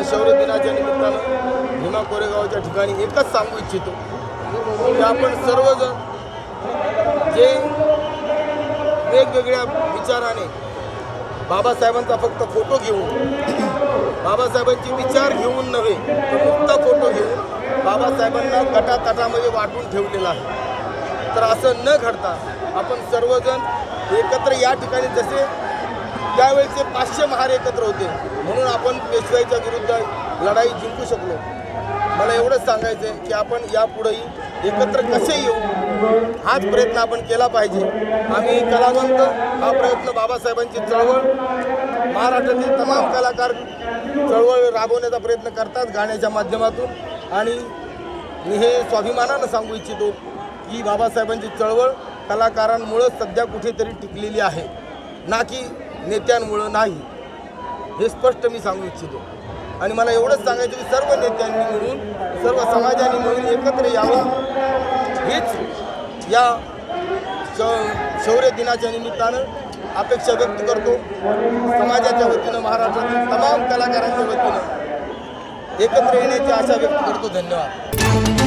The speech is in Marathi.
शौर्य दिनाच्या निमित्तानं भीमा कोरेगावच्या ठिकाणी एकच सांगू इच्छितो की आपण सर्वजण जे वेगवेगळ्या विचाराने बाबासाहेबांचा फक्त फोटो घेऊन बाबासाहेबांचे विचार घेऊन नव्हे तर मुक्त फोटो घेऊन बाबासाहेबांना गटातटामध्ये वाटून ठेवलेला आहे। तर असं न घडता आपण सर्वजण एकत्र या ठिकाणी जसे त्यावेळेचे 500 महार एकत्र होते म्हणून आपण पेशवाईच्या विरुद्ध लढाई जिंकू शकलो। मला एवढंच सांगायचं आहे की आपण यापुढेही एकत्र कसे येऊ हाच प्रयत्न आपण केला पाहिजे। आम्ही कलावंत हा प्रयत्न बाबासाहेबांची चळवळ महाराष्ट्रातील तमाम कलाकार चळवळ राबवण्याचा प्रयत्न करतात गाण्याच्या माध्यमातून आणि मी हे स्वाभिमानानं सांगू इच्छितो की बाबासाहेबांची चळवळ कलाकारांमुळे सध्या कुठेतरी टिकलेली आहे ना की नेत्यांमुळं नाही, हे स्पष्ट मी सांगू इच्छितो। आणि मला एवढंच सांगायचं की सर्व नेत्यांनी मिळून सर्व समाजाने मिळून एकत्र यावं हीच या शौर्य दिनाच्या निमित्तानं अपेक्षा व्यक्त करतो। समाजाच्या वतीनं महाराष्ट्रातील तमाम कलाकारांच्या वतीनं एकत्र येण्याची आशा व्यक्त करतो। धन्यवाद।